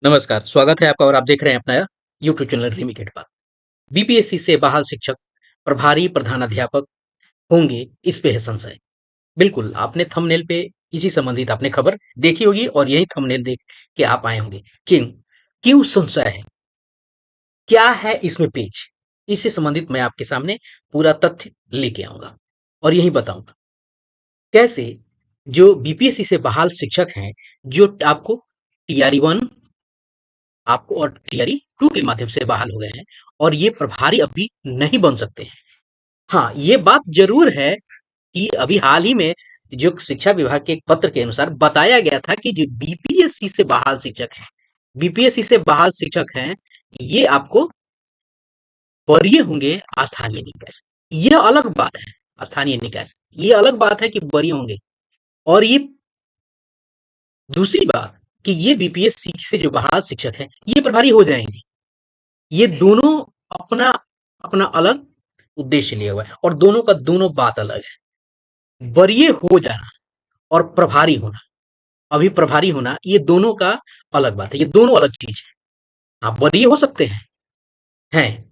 नमस्कार, स्वागत है आपका और आप देख रहे हैं अपना यूट्यूब चैनल रिमिकेट बात। बीपीएससी से बहाल शिक्षक, प्रभारी प्रधानाध्यापक होंगे, इस पे है संशय। बिल्कुल, आपने थंबनेल पे इसी संबंधित आपने खबर देखी होगी और यही थंबनेल देख के आप आए होंगे। क्यों? क्यों संशय है? क्या है इसमें पेच? इससे संबंधित मैं आपके सामने पूरा तथ्य लेके आऊँगा और यही बताऊँगा। कैसे जो बीपीएससी से बहाल शिक्षक हैं, जो आपको टीआरई 1 आपको और टीआरई 2 के माध्यम से बहाल हो गए हैं और ये प्रभारी अभी नहीं बन सकते हैं। हाँ, ये बात जरूर है कि अभी हाल ही में जो शिक्षा विभाग के एक पत्र के अनुसार बताया गया था कि जो बीपीएससी से बहाल शिक्षक हैं, बीपीएससी से बहाल शिक्षक हैं, ये आपको वरीय होंगे स्थानीय निकाय से। यह अलग बात है, स्थानीय निकाय से ये अलग बात है कि वरीय होंगे। और ये दूसरी बात कि ये बीपीएससी से जो बहाल शिक्षक हैं, ये प्रभारी हो जाएंगे। ये दोनों अपना अपना अलग उद्देश्य लिए हुआ है और दोनों का दोनों बात अलग है। वरीय हो जाना और प्रभारी होना, अभी प्रभारी होना, ये दोनों का अलग बात है। ये दोनों अलग चीज है। आप वरीय हो सकते हैं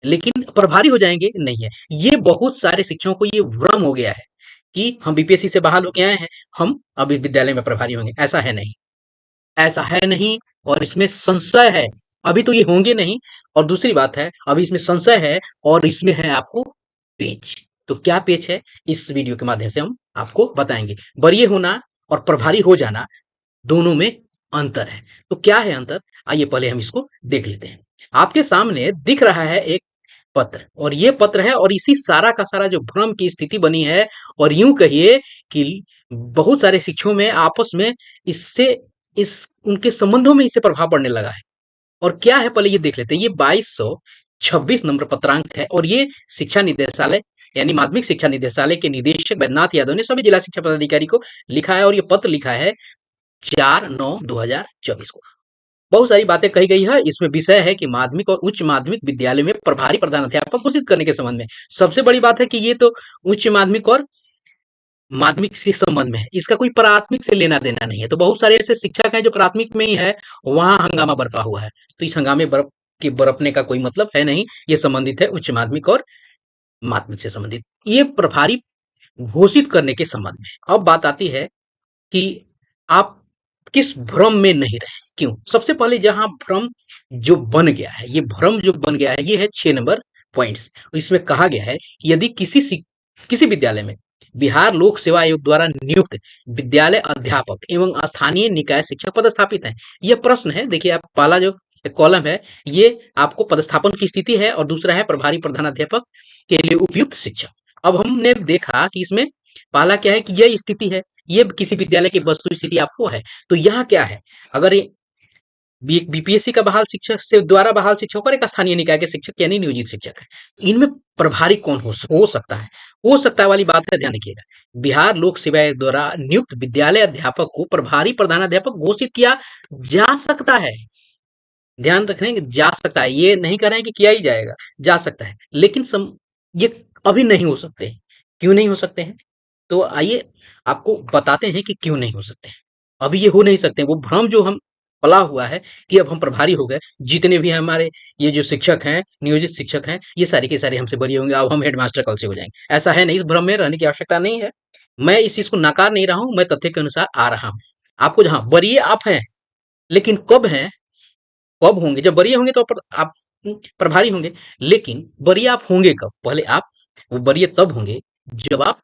लेकिन प्रभारी हो जाएंगे नहीं है। ये बहुत सारे शिक्षकों को ये भ्रम हो गया है कि हम बीपीएससी से बहाल होके आए हैं, हम अभी विद्यालय में प्रभारी होंगे। ऐसा है नहीं, ऐसा है नहीं और इसमें संशय है। अभी तो ये होंगे नहीं और दूसरी बात है अभी इसमें संशय है और इसमें है आपको पेच। तो क्या पेच है, इस वीडियो के माध्यम से हम आपको बताएंगे। वरीय होना और प्रभारी हो जाना, दोनों में अंतर है। तो क्या है अंतर, आइए पहले हम इसको देख लेते हैं। आपके सामने दिख रहा है एक पत्र और ये पत्र है और इसी सारा का सारा जो भ्रम की स्थिति बनी है और यूं कहिए कि बहुत सारे शिक्षकों में आपस में इससे इस उनके संबंधों में इससे प्रभाव पड़ने लगा है। और क्या है पहले ये देख लेते हैं। ये 2226 नंबर पत्रांक है और ये शिक्षा निदेशालय यानी माध्यमिक शिक्षा निदेशालय के निदेशक बैद्यनाथ यादव ने सभी जिला शिक्षा पदाधिकारी को लिखा है और ये पत्र लिखा है 4/9/2024 को। बहुत सारी बातें कही गई है। इसमें विषय है कि माध्यमिक और उच्च माध्यमिक विद्यालय में प्रभारी प्रधानाध्यापक घोषित करने के संबंध में। सबसे बड़ी बात है कि ये तो उच्च माध्यमिक और माध्यमिक से संबंध में है, इसका कोई प्राथमिक से लेना देना नहीं है। तो बहुत सारे ऐसे शिक्षक हैं जो प्राथमिक में ही है, वहां हंगामा बरपा हुआ है। तो इस हंगामे बरपने का कोई मतलब है नहीं। ये संबंधित है उच्च माध्यमिक और माध्यमिक से संबंधित, ये प्रभारी घोषित करने के संबंध में। अब बात आती है कि आप किस भ्रम में नहीं रहे। क्यों? सबसे पहले जहां भ्रम जो बन गया है, ये भ्रम जो बन गया है, ये है 6 नंबर पॉइंट्स। इसमें कहा गया है कि यदि किसी विद्यालय में बिहार लोक सेवा आयोग द्वारा नियुक्त विद्यालय अध्यापक एवं स्थानीय निकाय शिक्षक पदस्थापित हैं। यह प्रश्न है, देखिए आप पहला जो कॉलम है ये आपको पदस्थापन की स्थिति है और दूसरा है प्रभारी प्रधानाध्यापक के लिए उपयुक्त शिक्षक। अब हमने देखा कि इसमें पहला क्या है कि यह स्थिति है, ये किसी विद्यालय की वस्तु स्थिति आपको है। तो यहाँ क्या है, अगर ये बीपीएससी का बहाल शिक्षक से द्वारा बहाल शिक्षक और एक स्थानीय निकाय के शिक्षक यानी नियोजित शिक्षक है, इनमें प्रभारी कौन हो सकता है? हो सकता है वाली बात है, ध्यान रखिएगा। बिहार लोक सेवा आयोग द्वारा नियुक्त विद्यालय अध्यापक को प्रभारी प्रधानाध्यापक घोषित किया जा सकता है। ध्यान रखने कि जा सकता है, ये नहीं कह रहे हैं कि किया ही जाएगा, जा सकता है। लेकिन ये अभी नहीं हो सकते। क्यों नहीं हो सकते हैं? तो आइए आपको बताते हैं कि क्यों नहीं हो सकते हैं। अभी ये हो नहीं सकते। वो भ्रम जो हम पला हुआ है कि अब हम प्रभारी हो गए, जितने भी हमारे ये जो शिक्षक हैं, नियोजित शिक्षक हैं, ये सारे के सारे हमसे बरी होंगे, अब हम हेडमास्टर कल से हो जाएंगे। ऐसा है नहीं, इस भ्रम में रहने की आवश्यकता नहीं है। मैं इस चीज को नकार नहीं रहा हूं, मैं तथ्य के अनुसार आ रहा हूं। आपको जहां वरीय आप हैं, लेकिन कब हैं, कब होंगे? जब वरीय होंगे तो आप प्रभारी होंगे। लेकिन वरीय आप होंगे कब? पहले आप वरीय तब होंगे जब आप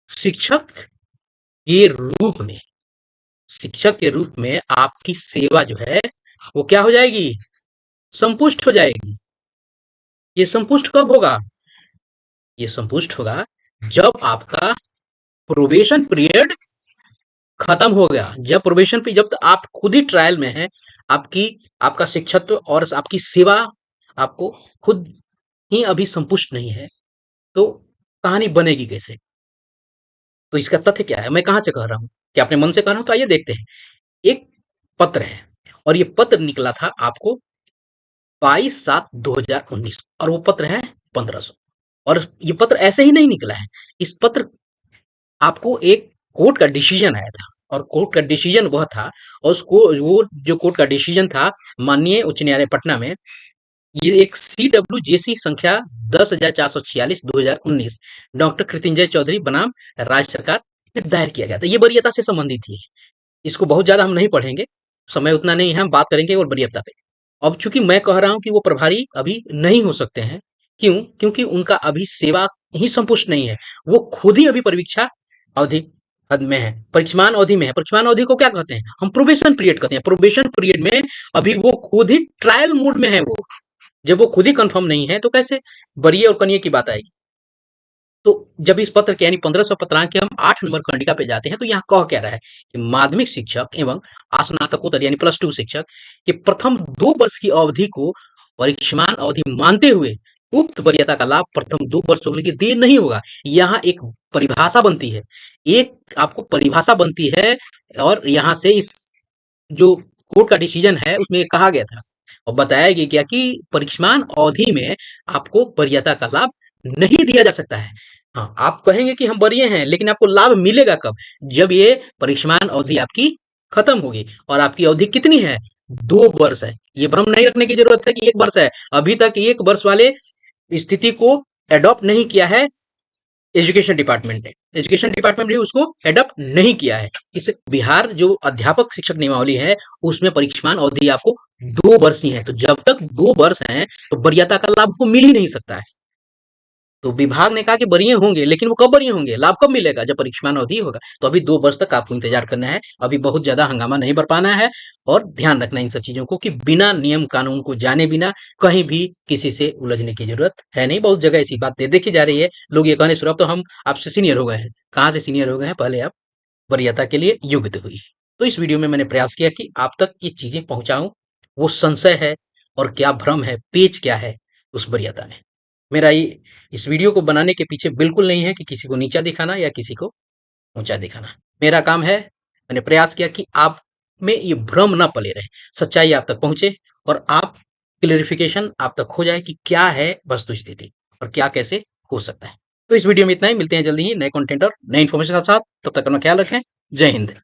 शिक्षक के रूप में, शिक्षक के रूप में आपकी सेवा जो है वो क्या हो जाएगी? संपुष्ट हो जाएगी। ये संपुष्ट कब होगा? ये संपुष्ट होगा जब आपका प्रोबेशन पीरियड खत्म हो गया। जब प्रोबेशन पे, जब आप खुद ही ट्रायल में है, आपकी आपका शिक्षत्व और आपकी सेवा आपको खुद ही अभी संपुष्ट नहीं है, तो कहानी बनेगी कैसे? तो इसका तथ्य क्या है, मैं कहां से कह रहा हूं, क्या अपने मन से कह रहा हूं? तो आइए देखते हैं। एक पत्र है और ये पत्र निकला था आपको 22/7/2019 और वो पत्र है 1500। और ये पत्र ऐसे ही नहीं निकला है। इस पत्र आपको एक कोर्ट का डिसीजन आया था। और कोर्ट का डिसीजन वह था, और उसको वो जो कोर्ट का डिसीजन था माननीय उच्च न्यायालय पटना में, ये एक CWJC संख्या 10,446/2019 डॉक्टर कृत्युंजय चौधरी बनाम राज्य सरकार में दायर किया गया था। ये वरीयता से संबंधित ही है। इसको बहुत ज्यादा हम नहीं पढ़ेंगे, समय उतना नहीं है, हम बात करेंगे और वरीयता पे। अब चूंकि मैं कह रहा हूं कि वो प्रभारी अभी नहीं हो सकते हैं, क्यों? क्योंकि उनका अभी सेवा ही संपुष्ट नहीं है। वो खुद ही अभी परीक्षा अवधि में है, परीक्षमान अवधि में है। परीक्षमान अवधि को क्या कहते हैं? हम प्रोबेशन पीरियड कहते हैं। प्रोबेशन पीरियड में अभी वो खुद ही ट्रायल मोड में है। वो जब वो खुद ही कंफर्म नहीं है तो कैसे वरीय और कनीय की बात आएगी? तो जब इस पत्र के यानी 1500 पत्रांक के हम 8 नंबर खंडिका पे जाते हैं तो यहाँ कह क्या रहा है कि माध्यमिक शिक्षक एवं स्नातकोत्तर यानी +2 शिक्षक के प्रथम 2 वर्ष की अवधि को परीक्षमान अवधि मानते हुए उक्त वरीयता का लाभ प्रथम 2 वर्ष होने के लिए नहीं होगा। यहाँ एक परिभाषा बनती है, एक आपको परिभाषा बनती है, और यहाँ से इस जो कोर्ट का डिसीजन है उसमें कहा गया था और बताया गया क्या कि परीक्षमान अवधि में आपको वरीयता का लाभ नहीं दिया जा सकता है। हाँ, आप कहेंगे कि हम वरीय हैं, लेकिन आपको लाभ मिलेगा कब? जब ये परीक्षमान अवधि आपकी खत्म होगी। और आपकी अवधि कितनी है? 2 वर्ष है। ये भ्रम नहीं रखने की जरूरत है कि 1 वर्ष है। अभी तक 1 वर्ष वाले स्थिति को एडॉप्ट नहीं किया है एजुकेशन डिपार्टमेंट ने। एजुकेशन डिपार्टमेंट ने उसको एडॉप्ट नहीं किया है। इस बिहार जो अध्यापक शिक्षक नियमावली है उसमें परीक्षमान अवधि आपको 2 वर्ष ही है। तो जब तक 2 वर्ष है तो वरीयता का लाभ को मिल ही नहीं सकता है। तो विभाग ने कहा कि वरीय होंगे, लेकिन वो कब वरीय होंगे? लाभ कब मिलेगा? जब परीक्षमान अवधि होगा। तो अभी 2 वर्ष तक आपको इंतजार करना है। अभी बहुत ज्यादा हंगामा नहीं बरपाना है, और ध्यान रखना इन सब चीजों को कि बिना नियम कानून को जाने बिना कहीं भी किसी से उलझने की जरूरत है नहीं। बहुत जगह ऐसी बातें देखी जा रही है, लोग ये कहने शुरू, अब तो हम आपसे सीनियर हो गए हैं। कहाँ से सीनियर हो गए हैं? पहले आप वरीयता के लिए योग्य हुई। तो इस वीडियो में मैंने प्रयास किया कि आप तक ये चीजें पहुंचाऊं, वो संशय है और क्या भ्रम है, पेच क्या है उस वरीयता में। मेरा ये इस वीडियो को बनाने के पीछे बिल्कुल नहीं है कि किसी को नीचा दिखाना या किसी को ऊंचा दिखाना। मेरा काम है, मैंने प्रयास किया कि आप में ये भ्रम ना पले रहे, सच्चाई आप तक पहुंचे और आप क्लेरिफिकेशन आप तक हो जाए कि क्या है वस्तु स्थिति और क्या कैसे हो सकता है। तो इस वीडियो में इतना ही। मिलते हैं जल्दी ही नए कंटेंट और नए इन्फॉर्मेशन के साथ। तब तक अपना ख्याल रखें। जय हिंद।